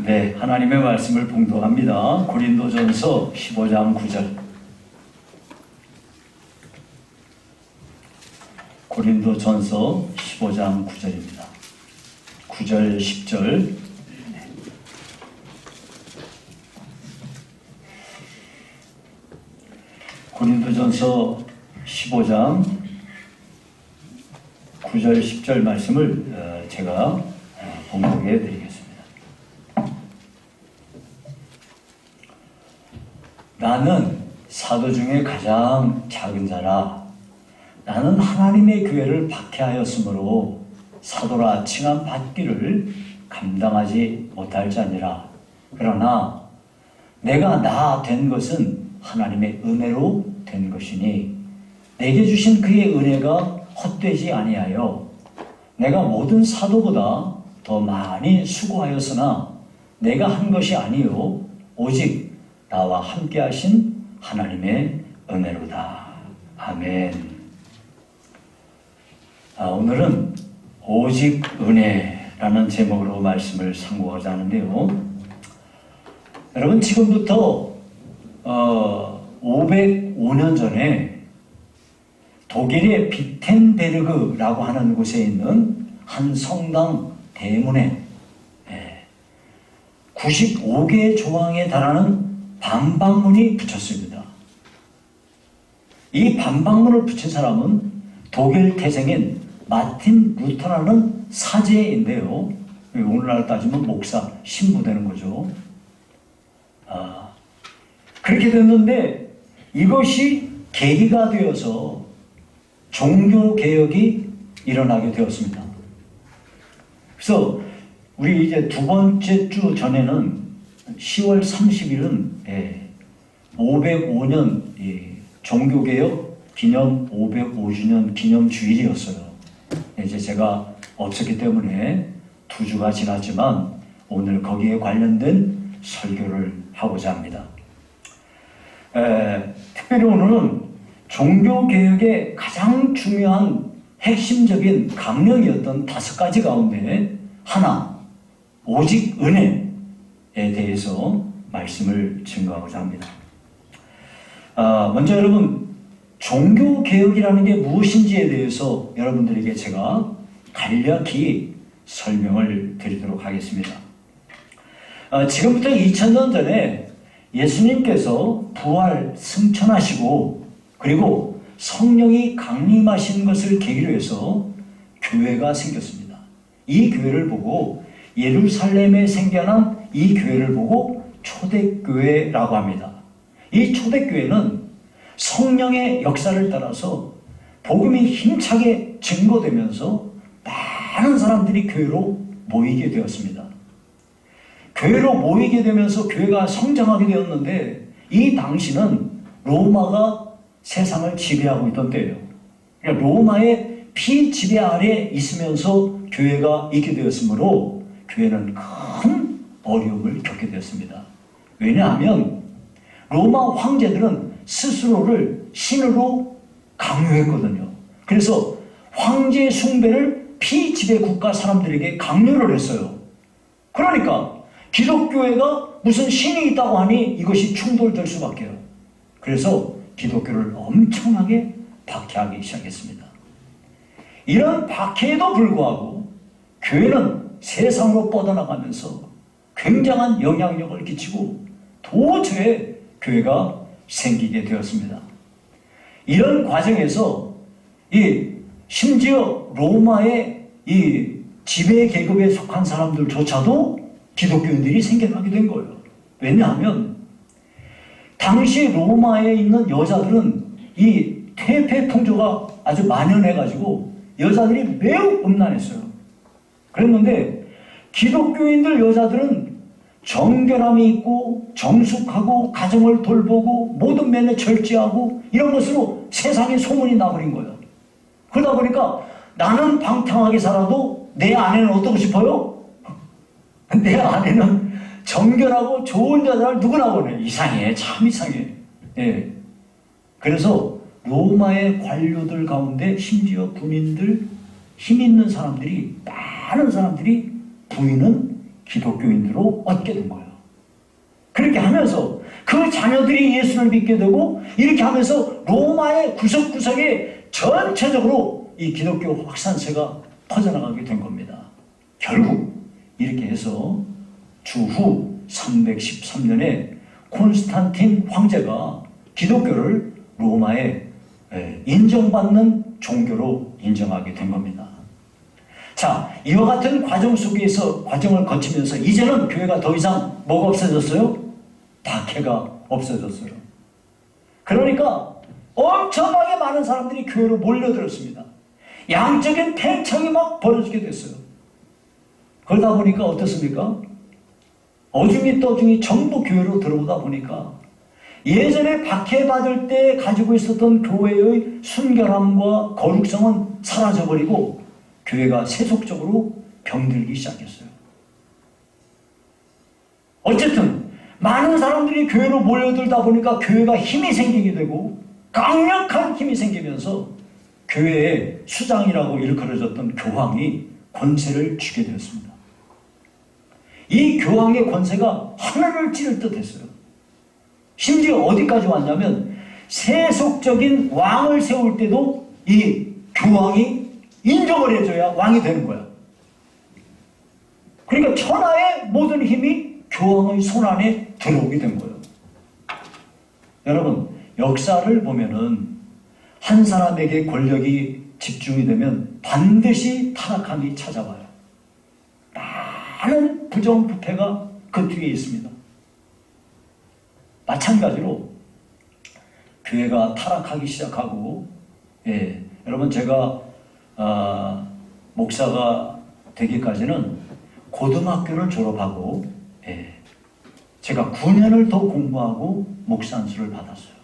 네, 하나님의 말씀을 봉독합니다. 고린도전서 15장 9절. 고린도전서 15장 9절입니다. 9절, 10절. 고린도전서 15장 9절, 10절 말씀을 제가 봉독해 드리겠습니다. 나는 사도 중에 가장 작은 자라. 나는 하나님의 교회를 박해하였으므로 사도라 칭함 받기를 감당하지 못할 자니라. 그러나 내가 나 된 것은 하나님의 은혜로 된 것이니 내게 주신 그의 은혜가 헛되지 아니하여 내가 모든 사도보다 더 많이 수고하였으나 내가 한 것이 아니요 오직 나와 함께 하신 하나님의 은혜로다. 아멘. 오늘은 오직 은혜라는 제목으로 말씀을 상고하자 하는데요. 여러분, 지금부터 505년 전에 독일의 비텐베르그라고 하는 곳에 있는 한 성당 대문에 95개의 조항에 달하는 반박문이 붙였습니다. 이 반박문을 붙인 사람은 독일 태생인 마틴 루터라는 사제인데요. 오늘날 따지면 목사, 신부 되는 거죠. 그렇게 됐는데 이것이 계기가 되어서 종교개혁이 일어나게 되었습니다. 그래서 우리 이제 두 번째 주 전에는 10월 30일은 505년 종교개혁 기념 505주년 기념주일이었어요. 이제 제가 없었기 때문에 2주가 지났지만 오늘 거기에 관련된 설교를 하고자 합니다. 특별히 오늘은 종교개혁의 가장 중요한 핵심적인 강령이었던 5가지 가운데 하나, 오직 은혜에 대해서 말씀을 증거하고자 합니다. 먼저 여러분, 종교개혁이라는 게 무엇인지에 대해서 여러분들에게 제가 간략히 설명을 드리도록 하겠습니다. 지금부터 2000년 전에 예수님께서 부활 승천하시고 그리고 성령이 강림하신 것을 계기로 해서 교회가 생겼습니다. 이 교회를 보고 예루살렘에 생겨난 이 교회를 보고 초대교회라고 합니다. 이 초대교회는 성령의 역사를 따라서 복음이 힘차게 증거되면서 많은 사람들이 교회로 모이게 되었습니다. 교회로 모이게 되면서 교회가 성장하게 되었는데 이 당시는 로마가 세상을 지배하고 있던 때예요. 그러니까 로마의 피지배 아래 있으면서 교회가 있게 되었으므로 교회는 큰 어려움을 겪게 되었습니다. 왜냐하면 로마 황제들은 스스로를 신으로 강요했거든요. 그래서 황제 숭배를 피지배 국가 사람들에게 강요를 했어요. 그러니까 기독교회가 무슨 신이 있다고 하니 이것이 충돌될 수밖에요. 그래서 기독교를 엄청나게 박해하기 시작했습니다. 이런 박해에도 불구하고 교회는 세상으로 뻗어나가면서 굉장한 영향력을 끼치고 도처에 교회가 생기게 되었습니다. 이런 과정에서 심지어 로마의 이 지배 계급에 속한 사람들조차도 기독교인들이 생겨나게 된 거예요. 왜냐하면 당시 로마에 있는 여자들은 이 퇴폐 풍조가 아주 만연해가지고 여자들이 매우 음란했어요. 그랬는데 기독교인들 여자들은 정결함이 있고 정숙하고 가정을 돌보고 모든 면에 절제하고 이런 것으로 세상에 소문이 나버린 거예요. 그러다 보니까 나는 방탕하게 살아도 내 아내는 어떠고 싶어요? 내 아내는 정결하고 좋은 여자를 누구나 보내. 이상해. 참 이상해. 예. 그래서 로마의 관료들 가운데 심지어 군인들, 힘 있는 사람들이, 많은 사람들이 부인은 기독교인으로 얻게 된 거예요. 그렇게 하면서 그 자녀들이 예수를 믿게 되고 이렇게 하면서 로마의 구석구석에 전체적으로 이 기독교 확산세가 퍼져나가게 된 겁니다. 결국 이렇게 해서 주후 313년에 콘스탄틴 황제가 기독교를 로마에 인정받는 종교로 인정하게 된 겁니다. 자, 이와 같은 과정을 거치면서 이제는 교회가 더 이상 뭐가 없어졌어요? 박해가 없어졌어요. 그러니까 엄청나게 많은 사람들이 교회로 몰려들었습니다. 양적인 팽창이 막 벌어지게 됐어요. 그러다 보니까 어떻습니까? 어중이 떠중이 전부 교회로 들어오다 보니까 예전에 박해받을 때 가지고 있었던 교회의 순결함과 거룩성은 사라져버리고 교회가 세속적으로 병들기 시작했어요. 어쨌든 많은 사람들이 교회로 몰려들다 보니까 교회가 힘이 생기게 되고 강력한 힘이 생기면서 교회의 수장이라고 일컬어졌던 교황이 권세를 쥐게 되었습니다. 이 교황의 권세가 하늘을 찌를 듯 했어요. 심지어 어디까지 왔냐면 세속적인 왕을 세울 때도 이 교황이 인정을 해줘야 왕이 되는 거야. 그러니까 천하의 모든 힘이 교황의 손안에 들어오게 된 거예요. 여러분, 역사를 보면은 한 사람에게 권력이 집중이 되면 반드시 타락함이 찾아와요. 많은 부정부패가 그 뒤에 있습니다. 마찬가지로 교회가 타락하기 시작하고, 여러분 제가 목사가 되기까지는 고등학교를 졸업하고 제가 9년을 더 공부하고 목사 안수를 받았어요.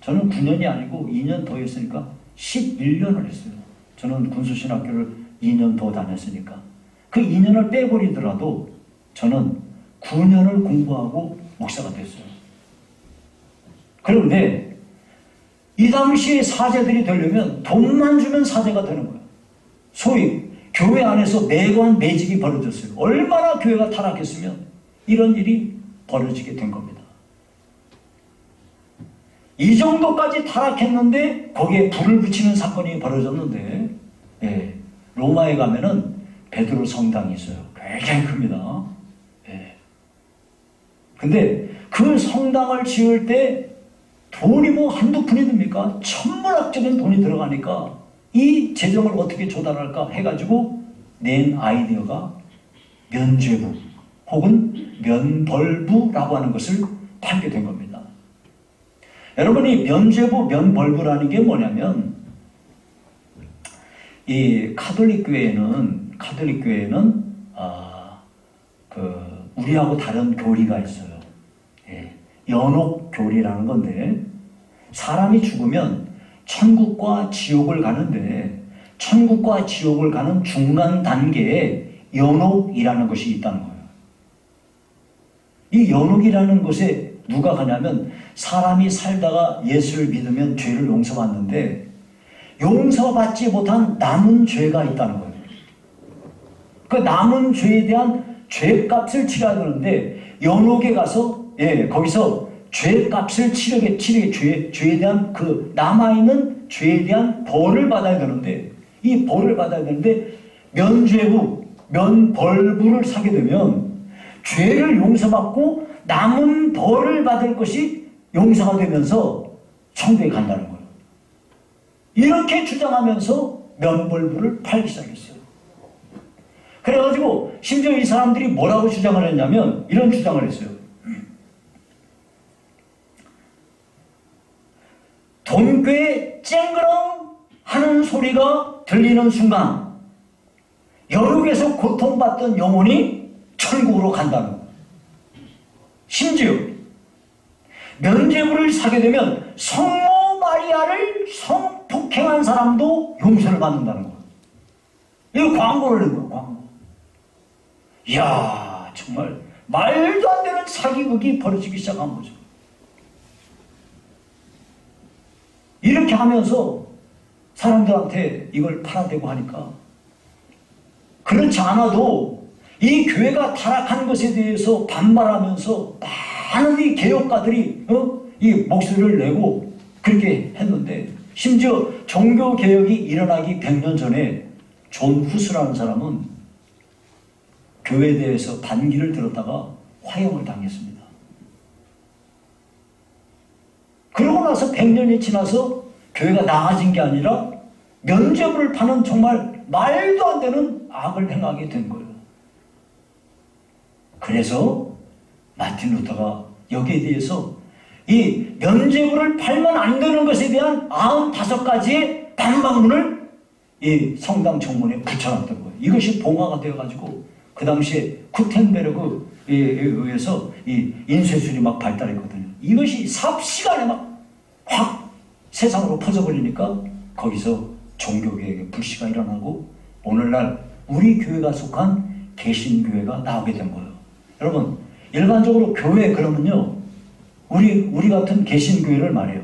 저는 9년이 아니고 2년 더 했으니까 11년을 했어요. 저는 군수신학교를 2년 더 다녔으니까. 그 2년을 빼버리더라도 저는 9년을 공부하고 목사가 됐어요. 그런데 이 당시에 사제들이 되려면 돈만 주면 사제가 되는 거예요. 소위 교회 안에서 매관 매직이 벌어졌어요. 얼마나 교회가 타락했으면 이런 일이 벌어지게 된 겁니다. 이 정도까지 타락했는데 거기에 불을 붙이는 사건이 벌어졌는데, 로마에 가면은 베드로 성당이 있어요. 굉장히 큽니다. 근데 그 성당을 지을 때 돈이 뭐 한두 푼이 듭니까? 천문학적인 돈이 들어가니까 이 재정을 어떻게 조달할까 해가지고 낸 아이디어가 면죄부 혹은 면벌부라고 하는 것을 팔게 된 겁니다. 여러분이 면죄부, 면벌부라는 게 뭐냐면 이 카톨릭 교회에는 우리하고 다른 교리가 있어요. 연옥교리라는 건데 사람이 죽으면 천국과 지옥을 가는데 천국과 지옥을 가는 중간 단계에 연옥이라는 것이 있다는 거예요. 이 연옥이라는 것에 누가 가냐면 사람이 살다가 예수를 믿으면 죄를 용서받는데 용서받지 못한 남은 죄가 있다는 거예요. 그 남은 죄에 대한 죄값을 치러야 되는데 연옥에 가서 거기서 죄값을 죄에 대한 그 남아있는 죄에 대한 벌을 받아야 되는데 이 벌을 받아야 되는데 면죄부, 면벌부를 사게 되면 죄를 용서받고 남은 벌을 받을 것이 용서가 되면서 천국에 간다는 거예요. 이렇게 주장하면서 면벌부를 팔기 시작했어요. 그래가지고 심지어 이 사람들이 뭐라고 주장을 했냐면 이런 주장을 했어요. 돈꾀 쨍그렁 하는 소리가 들리는 순간 연옥에서 고통받던 영혼이 천국으로 간다는 거예요. 심지어 면죄부를 사게 되면 성모 마리아를 성폭행한 사람도 용서를 받는다는 거예요. 이거 광고를 낸 거예요. 광고. 이야, 정말 말도 안 되는 사기극이 벌어지기 시작한 거죠. 이렇게 하면서 사람들한테 이걸 팔아대고 하니까 그렇지 않아도 이 교회가 타락한 것에 대해서 반발하면서 많은 이 개혁가들이 이 목소리를 내고 그렇게 했는데, 심지어 종교개혁이 일어나기 100년 전에 존 후스라는 사람은 교회에 대해서 반기를 들었다가 화형을 당했습니다. 그러고 나서 100년이 지나서 교회가 나아진 게 아니라 면죄부를 파는 정말 말도 안 되는 악을 행하게 된 거예요. 그래서 마틴 루터가 여기에 대해서 이 면죄부를 팔면 안 되는 것에 대한 95가지의 반박문을 이 성당 정문에 붙여놨던 거예요. 이것이 봉화가 되어가지고 그 당시에 쿠텐베르그에 의해서 이 인쇄술이 막 발달했거든요. 이것이 삽시간에 막 확 세상으로 퍼져버리니까 거기서 종교개혁의 불씨가 일어나고 오늘날 우리 교회가 속한 개신교회가 나오게 된 거예요. 여러분, 일반적으로 교회 그러면요, 우리 같은 개신교회를 말해요.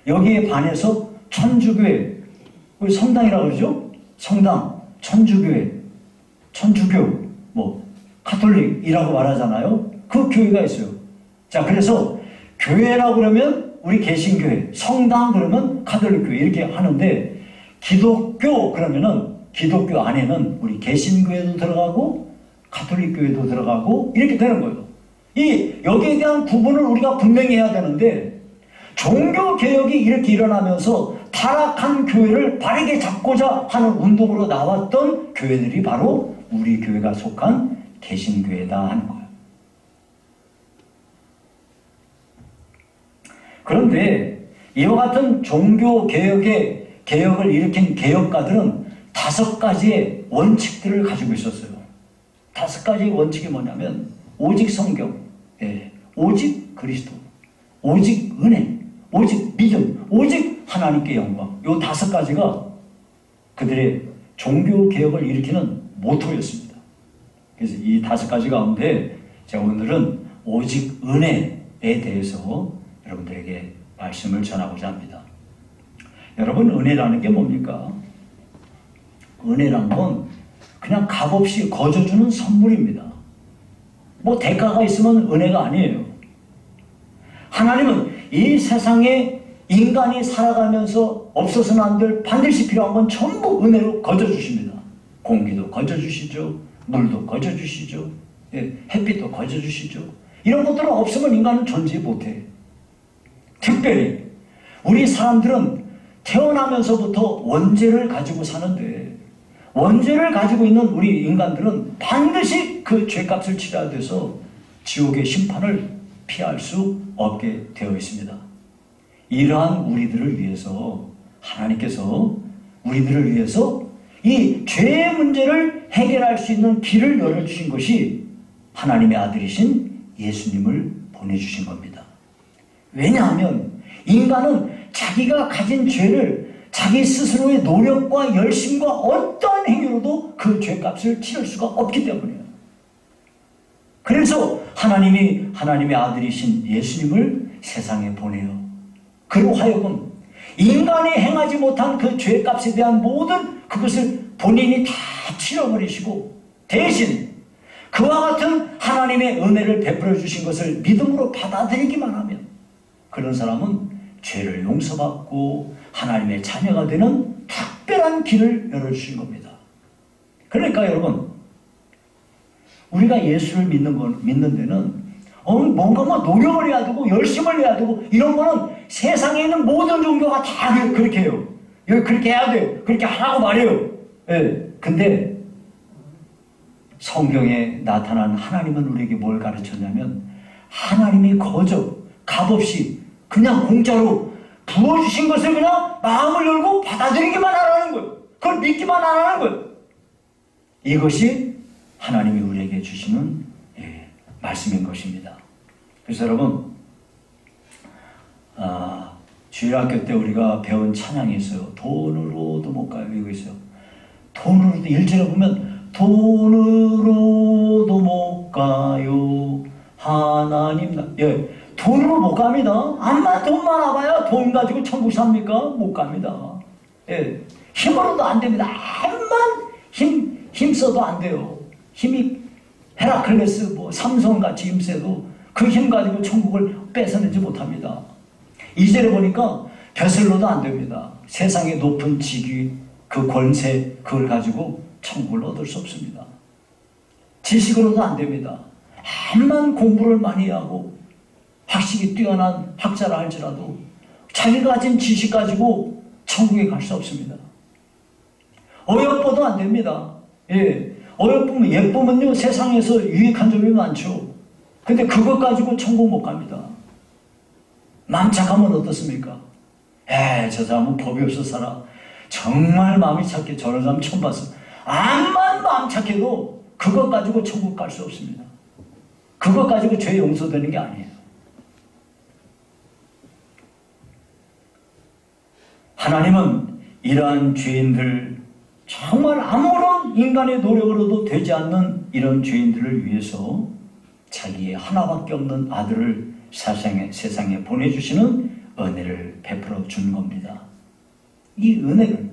여기에 반해서 천주교회, 성당이라고 그러죠? 성당, 천주교회, 천주교, 카톨릭이라고 말하잖아요. 그 교회가 있어요. 자, 그래서 교회라고 그러면 우리 개신교회, 성당 그러면 카톨릭교회 이렇게 하는데, 기독교 그러면은 기독교 안에는 우리 개신교회도 들어가고 가톨릭교회도 들어가고 이렇게 되는 거예요. 여기에 대한 구분을 우리가 분명히 해야 되는데, 종교개혁이 이렇게 일어나면서 타락한 교회를 바르게 잡고자 하는 운동으로 나왔던 교회들이 바로 우리 교회가 속한 개신교회다 하는 거예요. 그런데 이와 같은 개혁을 일으킨 개혁가들은 5가지의 원칙들을 가지고 있었어요. 5가지의 원칙이 뭐냐면, 오직 성경, 오직 그리스도, 오직 은혜, 오직 믿음, 오직 하나님께 영광. 이 5가지가 그들의 종교개혁을 일으키는 모토였습니다. 그래서 이 5가지 가운데 제가 오늘은 오직 은혜에 대해서 여러분들에게 말씀을 전하고자 합니다. 여러분, 은혜라는 게 뭡니까? 은혜란 건 그냥 값없이 거저주는 선물입니다. 대가가 있으면 은혜가 아니에요. 하나님은 이 세상에 인간이 살아가면서 없어서는 안 될 반드시 필요한 건 전부 은혜로 거저주십니다. 공기도 거저주시죠. 물도 거저주시죠. 햇빛도 거저주시죠. 이런 것들은 없으면 인간은 존재 못해. 특별히 우리 사람들은 태어나면서부터 원죄를 가지고 사는데, 원죄를 가지고 있는 우리 인간들은 반드시 그 죄값을 치러야 돼서 지옥의 심판을 피할 수 없게 되어 있습니다. 이러한 우리들을 위해서 하나님께서 우리들을 위해서 이 죄의 문제를 해결할 수 있는 길을 열어주신 것이 하나님의 아들이신 예수님을 보내주신 겁니다. 왜냐하면 인간은 자기가 가진 죄를 자기 스스로의 노력과 열심과 어떠한 행위로도 그 죄값을 치를 수가 없기 때문이에요. 그래서 하나님의 아들이신 예수님을 세상에 보내요. 그로 하여금 인간이 행하지 못한 그 죄값에 대한 모든 그것을 본인이 다 치러버리시고, 대신 그와 같은 하나님의 은혜를 베풀어 주신 것을 믿음으로 받아들이기만 하면 그런 사람은 죄를 용서받고 하나님의 자녀가 되는 특별한 길을 열어주신 겁니다. 그러니까 여러분, 우리가 예수를 믿는 데는 뭔가 노력을 해야 되고 열심을 해야 되고 이런 거는 세상에 있는 모든 종교가 다 그렇게 해요. 그렇게 해야 돼요. 그렇게 하라고 말해요. 근데 성경에 나타난 하나님은 우리에게 뭘 가르쳤냐면, 하나님이 값없이 그냥 공짜로 부어주신 것을 그냥 마음을 열고 받아들이기만 하라는 거예요. 그걸 믿기만 하라는 거예요. 이것이 하나님이 우리에게 주시는 말씀인 것입니다. 그래서 여러분, 주일학교 때 우리가 배운 찬양이 있어요. 돈으로도 못 가요. 이거 있어요. 돈으로도, 1절에 보면 돈으로도 못 가요. 하나님 돈으로 못 갑니다. 암만 돈 많아봐야 돈 가지고 천국 삽니까? 못 갑니다. 힘으로도 안 됩니다. 암만 힘써도 안 돼요. 힘이 헤라클레스, 삼성같이 힘세도 그 힘 가지고 천국을 뺏어내지 못합니다. 2절에 보니까 벼슬로도 안 됩니다. 세상의 높은 직위, 그 권세, 그걸 가지고 천국을 얻을 수 없습니다. 지식으로도 안 됩니다. 암만 공부를 많이 하고 학식이 뛰어난 학자라 할지라도 자기가 가진 지식 가지고 천국에 갈 수 없습니다. 어여뻐도 안 됩니다. 어여쁘면, 예쁘면요, 세상에서 유익한 점이 많죠. 근데 그것 가지고 천국 못 갑니다. 마음 착하면 어떻습니까? 저 사람은 법이 없어 살아. 정말 마음이 착해. 저런 사람 처음 봤어. 암만 마음 착해도 그것 가지고 천국 갈 수 없습니다. 그것 가지고 죄 용서되는 게 아니에요. 하나님은 이러한 죄인들, 정말 아무런 인간의 노력으로도 되지 않는 이런 죄인들을 위해서 자기의 하나밖에 없는 아들을 세상에 보내주시는 은혜를 베풀어 준 겁니다. 이 은혜를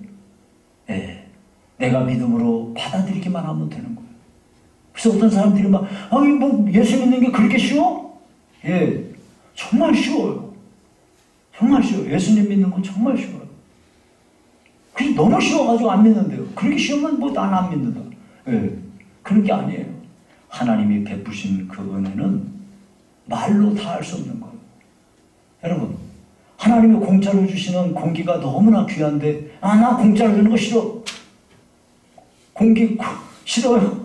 내가 믿음으로 받아들이기만 하면 되는 거예요. 그래서 어떤 사람들이 막 예수 믿는 게 그렇게 쉬워? 정말 쉬워요. 정말 쉬워요. 예수님 믿는 건 정말 쉬워요. 그게 너무 쉬워가지고 안 믿는데요. 그렇게 쉬우면 난 안 믿는다. 그런 게 아니에요. 하나님이 베푸신 그 은혜는 말로 다 할 수 없는 거예요. 여러분, 하나님이 공짜로 주시는 공기가 너무나 귀한데, 나 공짜로 주는 거 싫어. 공기 싫어요.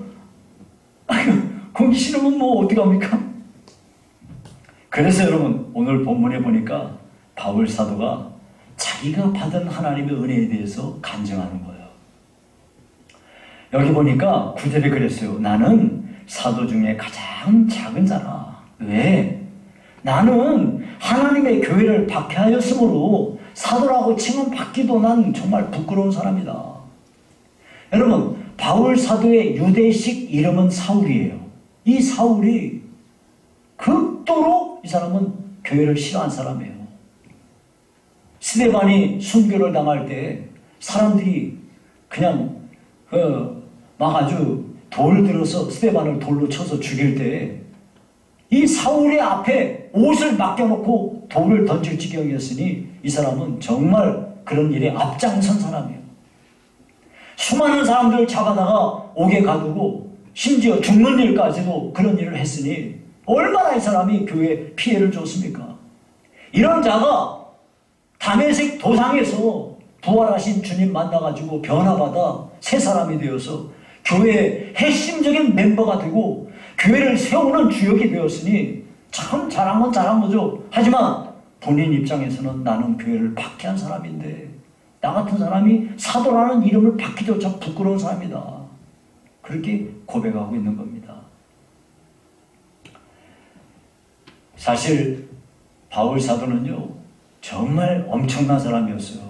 공기 싫으면 어디 갑니까? 그래서 여러분, 오늘 본문에 보니까 바울 사도가 자기가 받은 하나님의 은혜에 대해서 간증하는 거예요. 여기 보니까 9절에 그랬어요. 나는 사도 중에 가장 작은 자라. 왜? 나는 하나님의 교회를 박해하였으므로 사도라고 칭은 받기도 난 정말 부끄러운 사람이다. 여러분, 바울 사도의 유대식 이름은 사울이에요. 이 사울이 극도로 이 사람은 교회를 싫어한 사람이에요. 스데반이 순교를 당할 때 사람들이 그냥 막 아주 돌 들어서 스데반을 돌로 쳐서 죽일 때 이 사울의 앞에 옷을 맡겨놓고 돌을 던질 지경이었으니 이 사람은 정말 그런 일에 앞장선 사람이에요. 수많은 사람들을 잡아다가 옥에 가두고 심지어 죽는 일까지도 그런 일을 했으니 얼마나 이 사람이 교회에 피해를 줬습니까? 이런 자가 다메섹 도상에서 부활하신 주님 만나가지고 변화받아 새 사람이 되어서 교회의 핵심적인 멤버가 되고 교회를 세우는 주역이 되었으니 참 잘한 건 잘한 거죠. 하지만 본인 입장에서는 나는 교회를 박해한 사람인데 나 같은 사람이 사도라는 이름을 받기조차 부끄러운 사람이다. 그렇게 고백하고 있는 겁니다. 사실 바울 사도는요, 정말 엄청난 사람이었어요.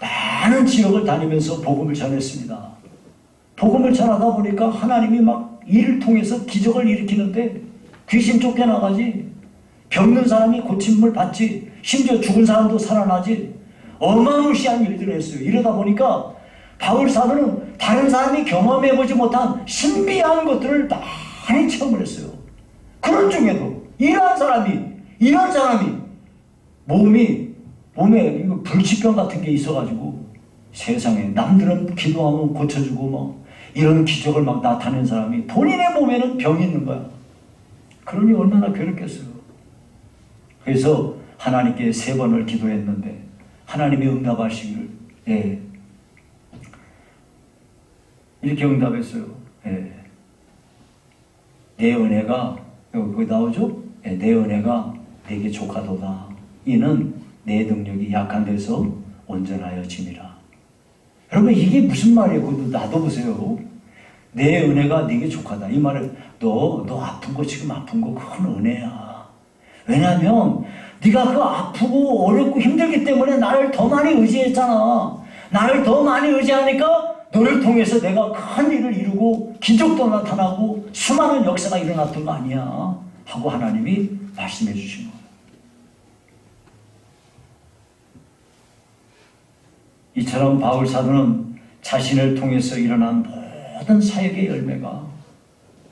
많은 지역을 다니면서 복음을 전했습니다. 복음을 전하다 보니까 하나님이 막 이를 통해서 기적을 일으키는데 귀신 쫓겨나가지, 병든 사람이 고침을 받지, 심지어 죽은 사람도 살아나지, 어마무시한 일들을 했어요. 이러다 보니까 바울 사도는 다른 사람이 경험해보지 못한 신비한 것들을 많이 체험을 했어요. 그런 중에도 이런 사람이 몸에 이거 불치병 같은 게 있어가지고 세상에 남들은 기도하면 고쳐주고 뭐 이런 기적을 막 나타낸 사람이 본인의 몸에는 병이 있는 거야. 그러니 얼마나 괴롭겠어요. 그래서 하나님께 3번을 기도했는데 하나님이 응답하시기를 이렇게 응답했어요. 내 은혜가 거기 나오죠? 내 은혜가 내게 족하도다. 이는 내 능력이 약한 데서 온전하여 짐이라. 여러분, 이게 무슨 말이에요? 나도 보세요. 내 은혜가 네게 족하다. 이 말은 너 아픈 거 지금 아픈 거 그건 은혜야. 왜냐하면 네가 그 아프고 어렵고 힘들기 때문에 나를 더 많이 의지했잖아. 나를 더 많이 의지하니까 너를 통해서 내가 큰 일을 이루고 기적도 나타나고 수많은 역사가 일어났던 거 아니야 하고 하나님이 말씀해 주신 거예요. 이처럼 바울 사도는 자신을 통해서 일어난 모든 사역의 열매가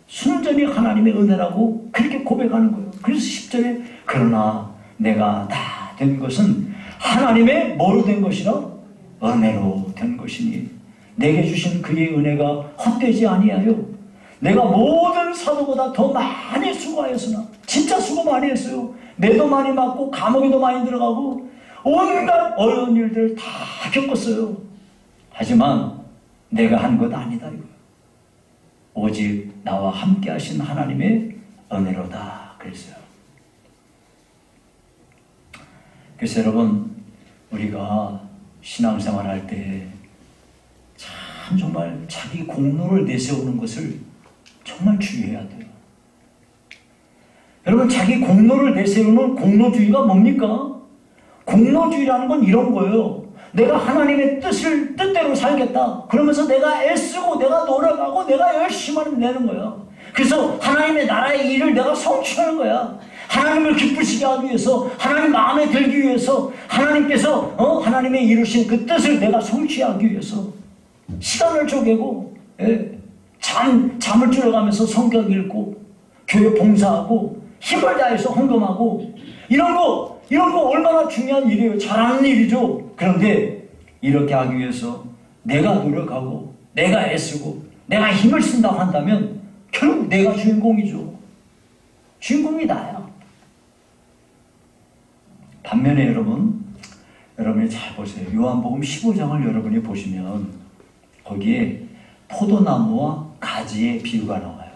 순전히 하나님의 은혜라고 그렇게 고백하는 거예요. 그래서 10절에 그러나 내가 다 된 것은 하나님의 뭐로 된 것이라? 은혜로 된 것이니 내게 주신 그의 은혜가 헛되지 아니하여 내가 모든 사도보다 더 많이 수고하였으나 진짜 수고 많이 했어요. 매도 많이 맞고 감옥에도 많이 들어가고 온갖 어려운 일들을 다 겪었어요. 하지만 내가 한 것 아니다 이거. 오직 나와 함께 하신 하나님의 은혜로다 그랬어요. 그래서 여러분 우리가 신앙생활 할 때 참 정말 자기 공로를 내세우는 것을 정말 주의해야 돼요. 여러분 자기 공로를 내세우는 공로주의가 뭡니까? 공로주의라는 건 이런 거예요. 내가 하나님의 뜻대로 살겠다. 그러면서 내가 애쓰고 내가 노력하고 내가 열심히 하면 되는 거야. 그래서 하나님의 나라의 일을 내가 성취하는 거야. 하나님을 기쁘시게 하기 위해서, 하나님 마음에 들기 위해서, 하나님께서 하나님의 이루신 그 뜻을 내가 성취하기 위해서 시간을 쪼개고 잠을 줄여가면서 성경 읽고 교회 봉사하고 힘을 다해서 헌금하고 이런 거 얼마나 중요한 일이에요. 잘하는 일이죠. 그런데 이렇게 하기 위해서 내가 노력하고 내가 애쓰고 내가 힘을 쓴다고 한다면 결국 내가 주인공이죠. 주인공이 나야. 반면에 여러분이 잘 보세요. 요한복음 15장을 여러분이 보시면 거기에 포도나무와 가지의 비유가 나와요.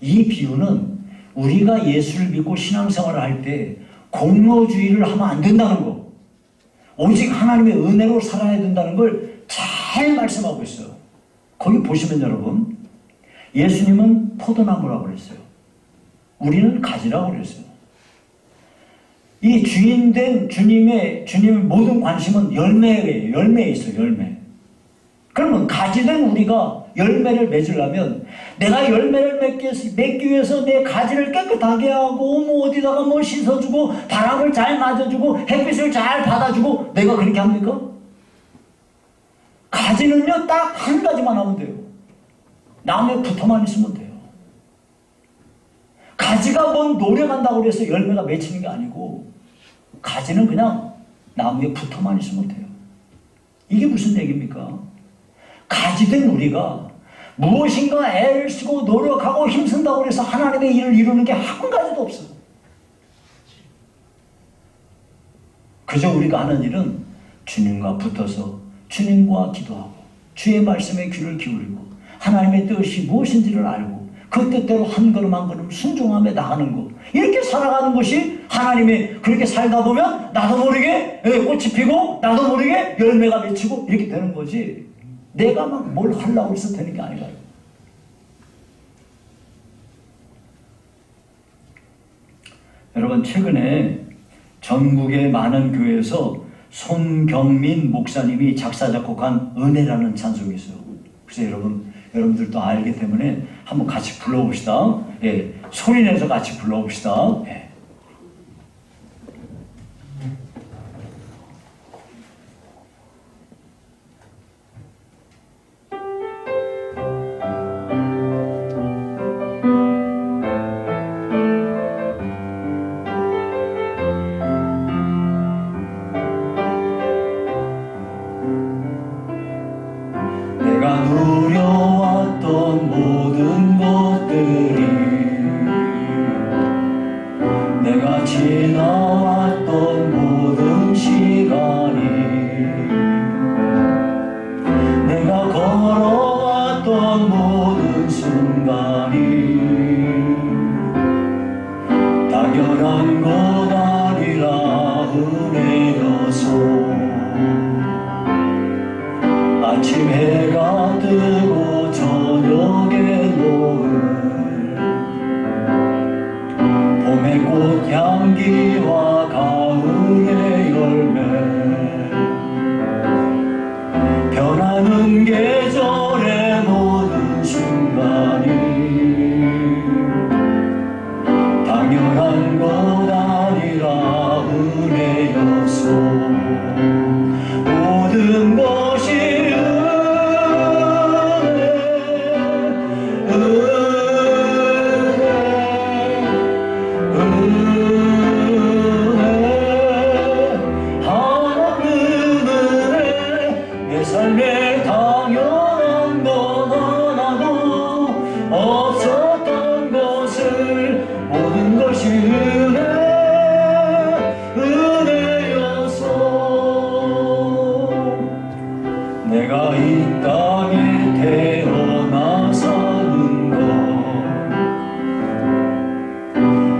이 비유는 우리가 예수를 믿고 신앙생활을 할 때 공로주의를 하면 안 된다는 거, 오직 하나님의 은혜로 살아야 된다는 걸 잘 말씀하고 있어요. 거기 보시면 여러분 예수님은 포도나무라고 그랬어요. 우리는 가지라고 그랬어요. 이 주인된 주님의 모든 관심은 열매에 있어요. 열매. 그러면 가지된 우리가 열매를 맺으려면 내가 열매를 맺기 위해서 내 가지를 깨끗하게 하고 어디다가 씻어주고 바람을 잘 맞아주고 햇빛을 잘 받아주고 내가 그렇게 합니까? 가지는요 딱 한 가지만 하면 돼요. 나무에 붙어만 있으면 돼요. 가지가 노력한다고 해서 열매가 맺히는 게 아니고 가지는 그냥 나무에 붙어만 있으면 돼요. 이게 무슨 얘기입니까? 가지된 우리가 무엇인가 애를 쓰고 노력하고 힘쓴다고 해서 하나님의 일을 이루는 게 한 가지도 없어요. 그저 우리가 하는 일은 주님과 붙어서 주님과 기도하고 주의 말씀에 귀를 기울이고 하나님의 뜻이 무엇인지를 알고 그 뜻대로 한 걸음 한 걸음 순종하며 나가는 것, 이렇게 살아가는 것이 하나님의, 그렇게 살다 보면 나도 모르게 꽃이 피고 나도 모르게 열매가 맺히고 이렇게 되는 거지, 내가 막 뭘 하려고 해서 되는 게 아니라. 여러분 최근에 전국의 많은 교회에서 손경민 목사님이 작사 작곡한 은혜라는 찬송이 있어요. 그래서 여러분들도 알기 때문에 한번 같이 불러봅시다. 예, 소리내서 같이 불러봅시다. 예. 내가 누려왔던 모든 것들이, 내가 지나왔던 모든 시간이, 내가 걸어왔던 모든 순간이 당연한 것 아니라 은혜여서 아침 해가 뜨고 저녁에 노을, 봄의 꽃향기와 가을의 열매, 변하는 계절의 모든 순간이 당연한 것 아니라 은혜여서 모든 것이 은혜 내가 이 땅에 태어나 사는 것,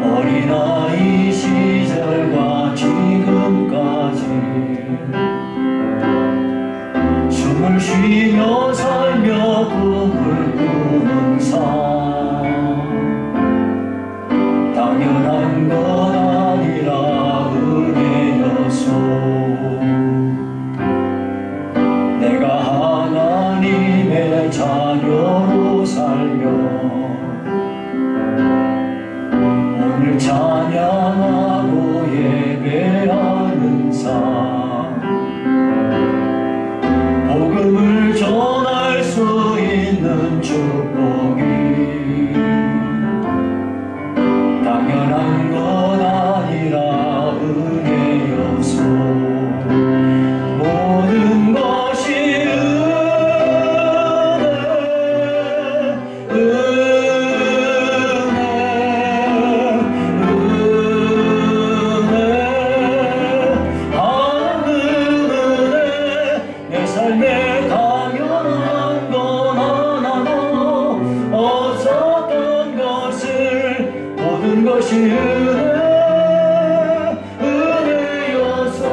어린아이 시절과 지금까지 숨을 쉬며 살며 꿈을 꾸는 삶, 당연한 건 아니라 은혜여서 내가 하나님의 자녀로 살며 오늘 찬양하고 예배하는 삶, 복음을 전할 수 있는 축복이 당연한 건 아니라 은혜여서 모든 것이 내 삶에 당연한 건 하나도 없었던 것을 모든 것이 은혜여서.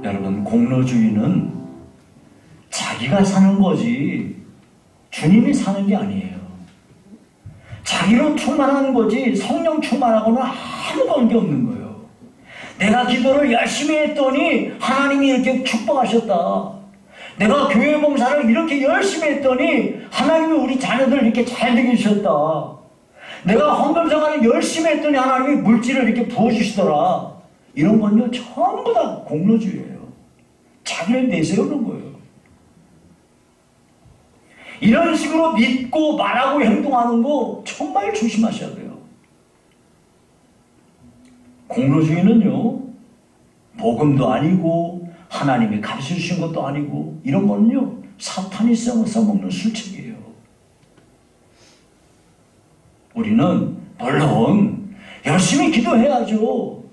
여러분, 공로주의는 자기가 사는 거지 주님이 사는 게 아니에요. 자기로 충만한 거지 성령 충만하고는 아무 관계없는 거예요. 내가 기도를 열심히 했더니 하나님이 이렇게 축복하셨다. 내가 교회 봉사를 이렇게 열심히 했더니 하나님이 우리 자녀들 이렇게 잘 되게 해주셨다. 내가 헌금 생활을 열심히 했더니 하나님이 물질을 이렇게 부어주시더라. 이런 건요 전부 다 공로주의예요. 자기를 내세우는 거예요. 이런 식으로 믿고 말하고 행동하는 거 정말 조심하셔야 돼요. 공로주의는요 복음도 아니고 하나님이 가르쳐 주신 것도 아니고 이런 거는요 사탄이 써먹는 술책이에요. 우리는 물론 열심히 기도해야죠.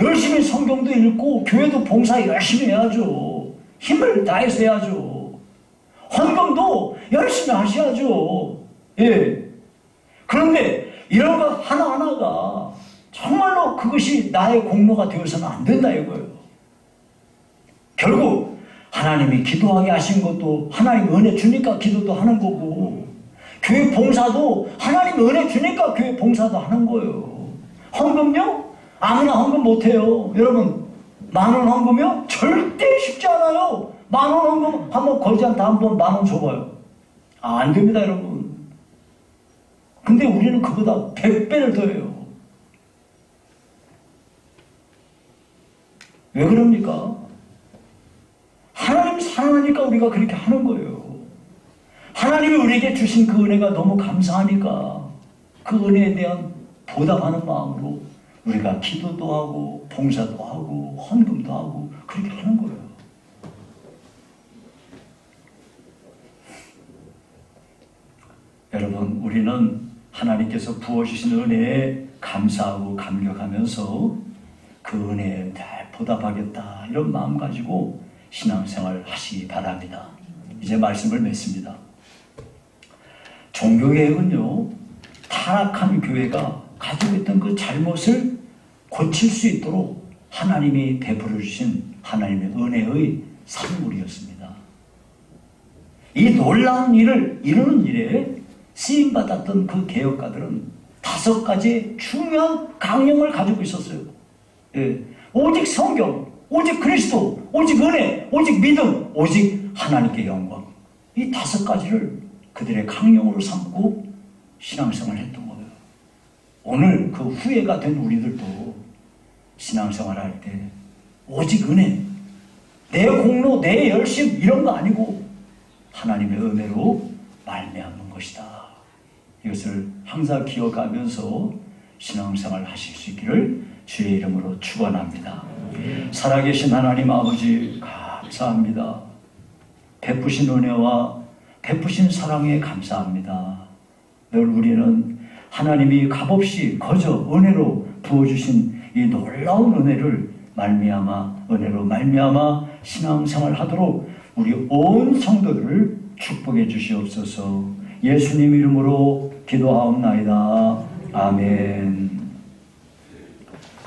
열심히 성경도 읽고 교회도 봉사 열심히 해야죠. 힘을 다해서 해야죠. 헌금도 열심히 하셔야죠. 예. 그런데 이런 것 하나하나가 정말로 그것이 나의 공로가 되어서는 안 된다 이거예요. 결국 하나님이 기도하게 하신 것도 하나님 은혜 주니까 기도도 하는 거고, 교회 봉사도 하나님 은혜 주니까 교회 봉사도 하는 거예요. 헌금요? 아무나 헌금 못해요. 여러분 10,000원 헌금이요? 절대 쉽지 않아요. 10,000원 헌금 한번 걸지않다 한번 10,000원 줘봐요. 안 됩니다 여러분. 근데 우리는 그보다 100배를 더해요. 왜 그럽니까? 하나님 사랑하니까 우리가 그렇게 하는 거예요. 하나님이 우리에게 주신 그 은혜가 너무 감사하니까 그 은혜에 대한 보답하는 마음으로 우리가 기도도 하고 봉사도 하고 헌금도 하고 그렇게 하는 거예요. 여러분, 우리는 하나님께서 부어주신 은혜에 감사하고 감격하면서 그 은혜에 잘 보답하겠다 이런 마음 가지고 신앙생활 하시기 바랍니다. 이제 말씀을 맺습니다. 종교개혁은요 타락한 교회가 가지고 있던 그 잘못을 고칠 수 있도록 하나님이 베풀어 주신 하나님의 은혜의 산물이었습니다. 이 놀라운 일을 이루는 일에 쓰임받았던 그 개혁가들은 5가지 중요한 강령을 가지고 있었어요. 예. 오직 성경, 오직 그리스도, 오직 은혜, 오직 믿음, 오직 하나님께 영광. 이 5가지를 그들의 강령으로 삼고 신앙생활을 했던 거예요. 오늘 그 후회가 된 우리들도 신앙생활을 할 때 오직 은혜, 내 공로, 내 열심 이런 거 아니고 하나님의 은혜로 말미암는 것이다. 이것을 항상 기억하면서 신앙생활을 하실 수 있기를 주의 이름으로 축원합니다. 살아계신 하나님 아버지 감사합니다. 베푸신 은혜와 베푸신 사랑에 감사합니다. 늘 우리는 하나님이 값없이 거저 은혜로 부어주신 이 놀라운 은혜를 말미암아 은혜로 말미암아 신앙생활 하도록 우리 온 성도들을 축복해 주시옵소서. 예수님 이름으로 기도하옵나이다. 아멘.